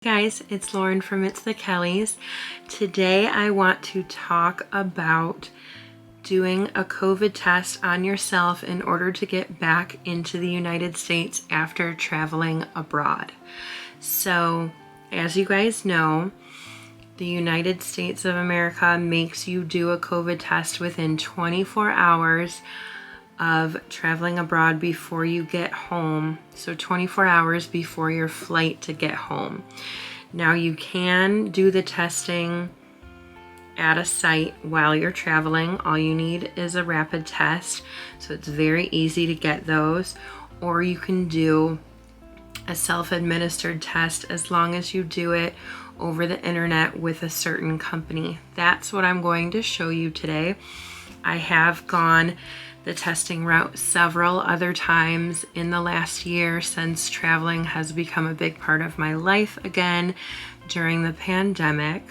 Guys, it's Lauren from It's the Kellys. Today I want to talk about doing a COVID test on yourself in order to get back into the United States after traveling abroad. So, as you guys know, the United States of America makes you do a COVID test within 24 hours of traveling abroad before you get home. So 24 hours before your flight to get home. Now you can do the testing at a site while you're traveling. All you need is a rapid test. So it's very easy to get those. Or you can do a self-administered test as long as you do it over the internet with a certain company. That's what I'm going to show you today. I have gone the testing route several other times in the last year since traveling has become a big part of my life again during the pandemic.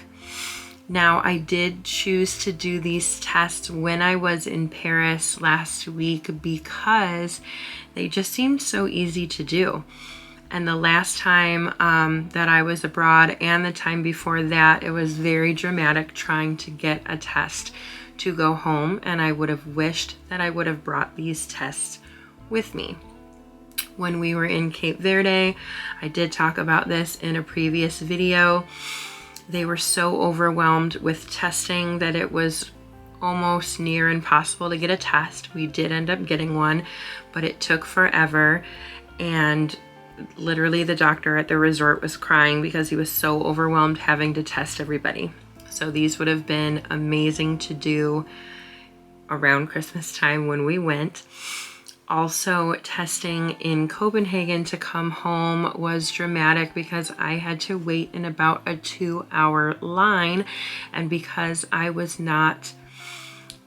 Now, I did choose to do these tests when I was in Paris last week because they just seemed so easy to do. And the last time that I was abroad and the time before that, it was very dramatic trying to get a test to go home, and I would have wished that I would have brought these tests with me. When we were in Cape Verde, I did talk about this in a previous video. They were so overwhelmed with testing that it was almost near impossible to get a test. We did end up getting one, but it took forever, and literally the doctor at the resort was crying because he was so overwhelmed having to test everybody. So these would have been amazing to do around Christmas time when we went. Also, testing in Copenhagen to come home was dramatic because I had to wait in about a 2-hour line. And because I was not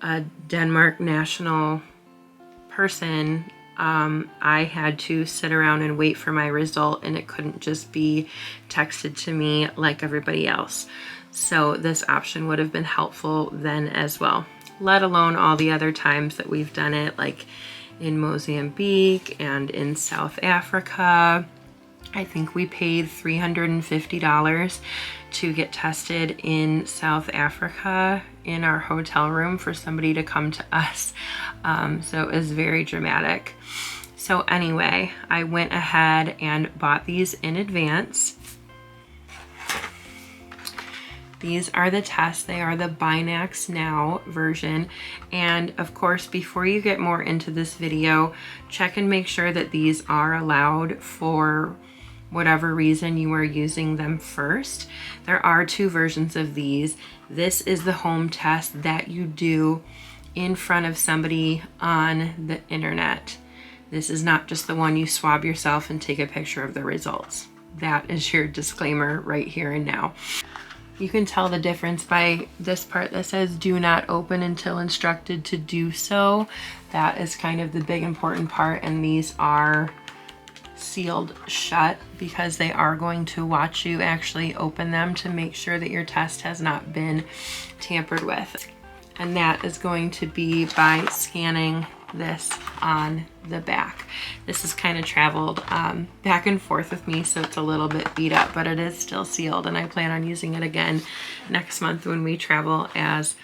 a Denmark national person, I had to sit around and wait for my result, and it couldn't just be texted to me like everybody else. So this option would have been helpful then as well, let alone all the other times that we've done it, like in Mozambique and in South Africa. I think we paid $350 to get tested in South Africa in our hotel room for somebody to come to us. So it was very dramatic. So anyway, I went ahead and bought these in advance. These are the tests. They are the binaxnow version. And of course, before you get more into this video, check and make sure that these are allowed for whatever reason you are using them first. There are two versions of these. This is the home test that you do in front of somebody on the internet. This is not just the one you swab yourself and take a picture of the results. That is your disclaimer right here and now. You can tell the difference by this part that says do not open until instructed to do so. That is kind of the big important part, and these are sealed shut because they are going to watch you actually open them to make sure that your test has not been tampered with. And that is going to be by scanning this on the back. This has kind of traveled back and forth with me, so it's a little bit beat up, but it is still sealed, and I plan on using it again next month when we travel as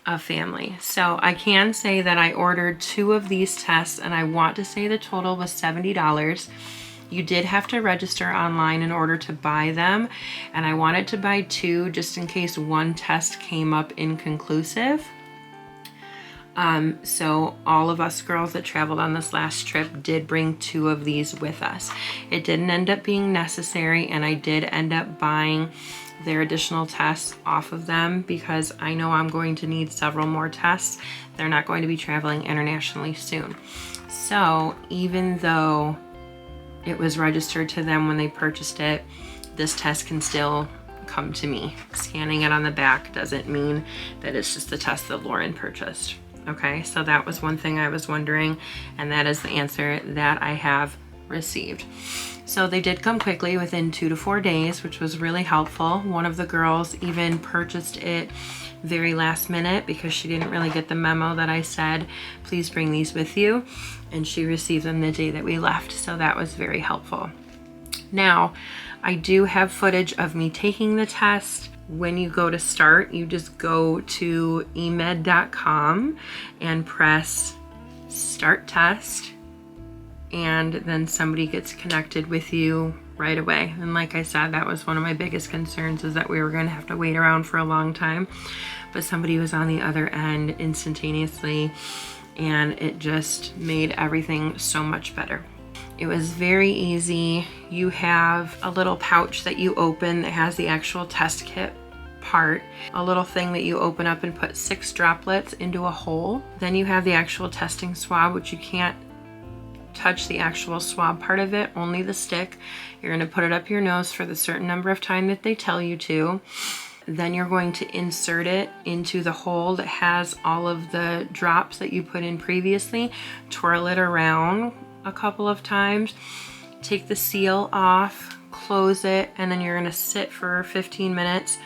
a family. So I can say that I ordered 2 of these tests, and I want to say the total was $70. You did have to register online in order to buy them, and I wanted to buy 2 just in case one test came up inconclusive. So all of us girls that traveled on this last trip did bring 2 of these with us. It didn't end up being necessary, and I did end up buying their additional tests off of them because I know I'm going to need several more tests. They're not going to be traveling internationally soon. So even though it was registered to them when they purchased it, this test can still come to me. Scanning it on the back doesn't mean that it's just the test that Lauren purchased. Okay, so that was one thing I was wondering, and that is the answer that I have received. So they did come quickly within 2 to 4 days, which was really helpful. One of the girls even purchased it very last minute because she didn't really get the memo that I said, please bring these with you. And she received them the day that we left, so that was very helpful. Now, I do have footage of me taking the test. When you go to start, you just go to emed.com and press start test, and then somebody gets connected with you right away. And like I said, that was one of my biggest concerns, is that we were going to have to wait around for a long time, but somebody was on the other end instantaneously, and it just made everything so much better. It was very easy. You have a little pouch that you open that has the actual test kit part, a little thing that you open up and put 6 droplets into a hole. Then you have the actual testing swab, which you can't touch the actual swab part of it, only the stick. You're going to put it up your nose for the certain number of time that they tell you to. Then you're going to insert it into the hole that has all of the drops that you put in previously, twirl it around a couple of times, take the seal off, close it, and then you're going to sit for 15 minutes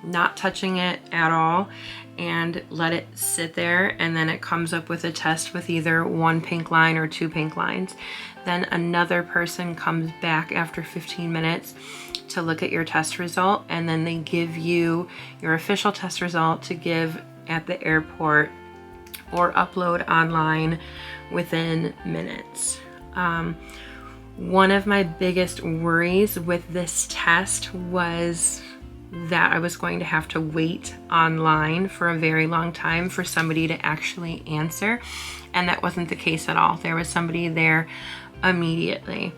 not touching it at all and let it sit there, and then it comes up with a test with either 1 pink line or 2 pink lines. Then another person comes back after 15 minutes to look at your test result, and then they give you your official test result to give at the airport or upload online within minutes. One of my biggest worries with this test was that I was going to have to wait online for a very long time for somebody to actually answer, and that wasn't the case at all. There was somebody there immediately.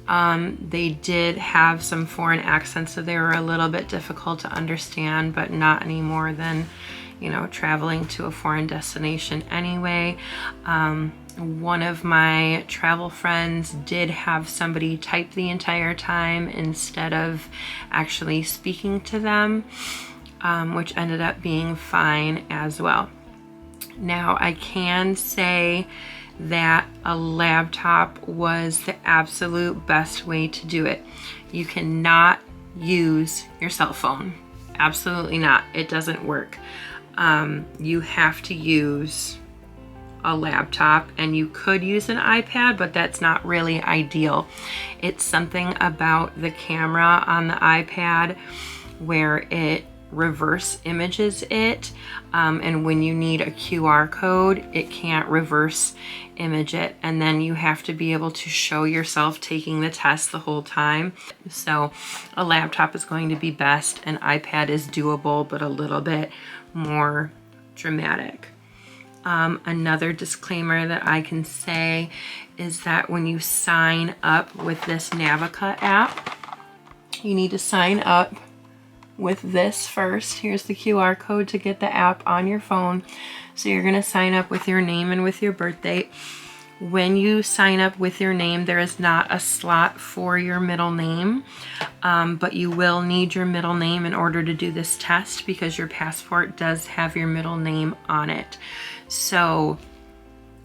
They did have some foreign accents, so they were a little bit difficult to understand, but not any more than, you know, traveling to a foreign destination anyway. One of my travel friends did have somebody type the entire time instead of actually speaking to them, which ended up being fine as well. Now, I can say that a laptop was the absolute best way to do it. You cannot use your cell phone. Absolutely not. It doesn't work. You have to use a laptop, and you could use an iPad, but that's not really ideal. It's something about the camera on the iPad where it reverse images it, and when you need a QR code, it can't reverse image it, and then you have to be able to show yourself taking the test the whole time. So a laptop is going to be best. An iPad is doable, but a little bit more dramatic. Another disclaimer that I can say is that when you sign up with this Navica app, you need to sign up with this first. Here's the QR code to get the app on your phone. So you're going to sign up with your name and with your birth date. When you sign up with your name, there is not a slot for your middle name, but you will need your middle name in order to do this test, because your passport does have your middle name on it. So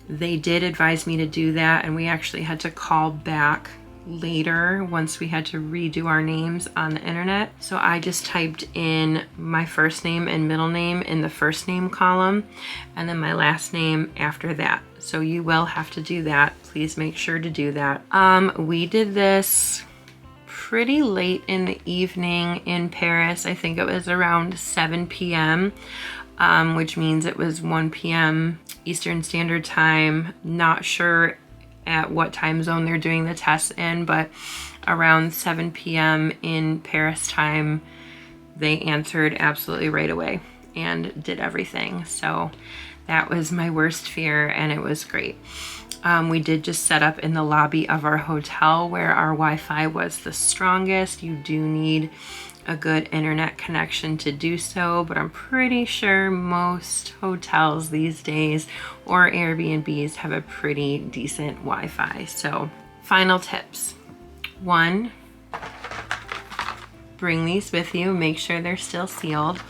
they did advise me to do that, and we actually had to call back later once we had to redo our names on the internet. So I just typed in my first name and middle name in the first name column, and then my last name after that. So you will have to do that. Please make sure to do that. We did this pretty late in the evening in Paris. I think it was around 7 p.m., which means it was 1 p.m. Eastern Standard Time. Not sure at what time zone they're doing the tests in, but around 7 p.m. in Paris time, they answered absolutely right away and did everything. So that was my worst fear, and it was great. We did just set up in the lobby of our hotel where our Wi-Fi was the strongest. You do need a good internet connection to do so, but I'm pretty sure most hotels these days or Airbnbs have a pretty decent Wi-Fi. So final tips. 1, bring these with you, make sure they're still sealed.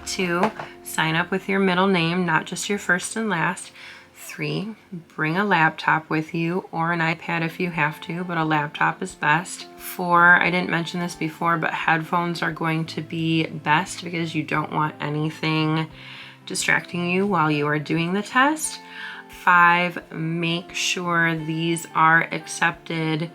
2, sign up with your middle name, not just your first and last. 3, bring a laptop with you, or an iPad if you have to, but a laptop is best. 4, I didn't mention this before, but headphones are going to be best because you don't want anything distracting you while you are doing the test. 5, make sure these are accepted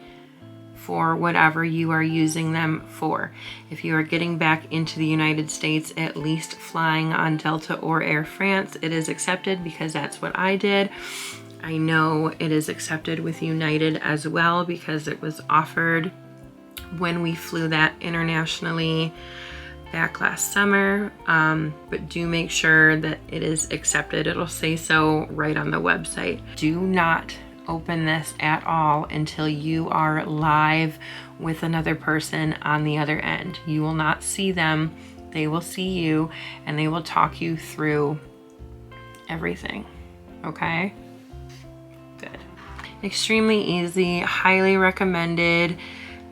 for whatever you are using them for. If you are getting back into the United States, at least flying on Delta or Air France, it is accepted because that's what I did. I know it is accepted with United as well because it was offered when we flew that internationally back last summer, but do make sure that it is accepted. It'll say so right on the website. Do not open this at all until you are live with another person on the other end. You will not see them, they will see you, and they will talk you through everything, okay? Good. Extremely easy, highly recommended.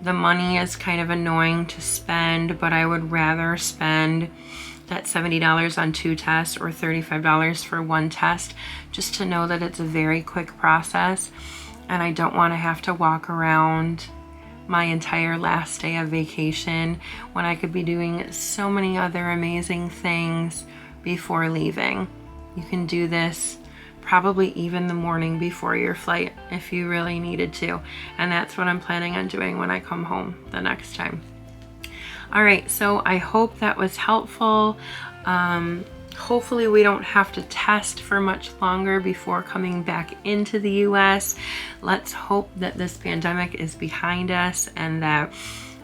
The money is kind of annoying to spend, but I would rather spend that $70 on 2 tests or $35 for 1 test, just to know that it's a very quick process and I don't want to have to walk around my entire last day of vacation when I could be doing so many other amazing things before leaving. You can do this probably even the morning before your flight if you really needed to, and that's what I'm planning on doing when I come home the next time. All right, so I hope that was helpful. Hopefully we don't have to test for much longer before coming back into the US. Let's hope that this pandemic is behind us and that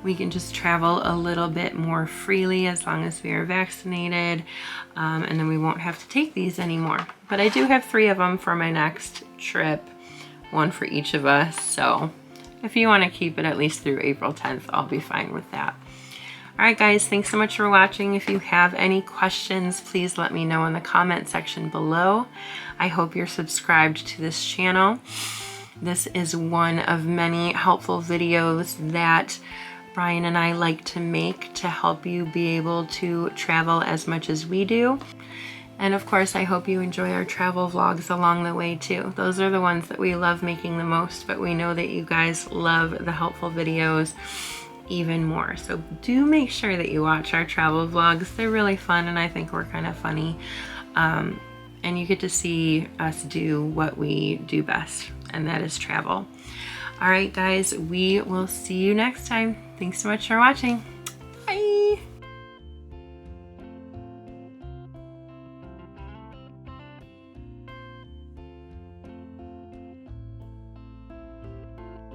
we can just travel a little bit more freely as long as we are vaccinated, and then we won't have to take these anymore. But I do have 3 of them for my next trip, 1 for each of us. So if you want to keep it at least through April 10th, I'll be fine with that. All right, guys, thanks so much for watching. If you have any questions, please let me know in the comment section below. I hope you're subscribed to this channel. This is one of many helpful videos that Brian and I like to make to help you be able to travel as much as we do. And of course, I hope you enjoy our travel vlogs along the way too. Those are the ones that we love making the most, but we know that you guys love the helpful videos even more. So do make sure that you watch our travel vlogs. They're really fun and I think we're kind of funny. And you get to see us do what we do best, and that is travel. All right, guys, we will see you next time. Thanks so much for watching.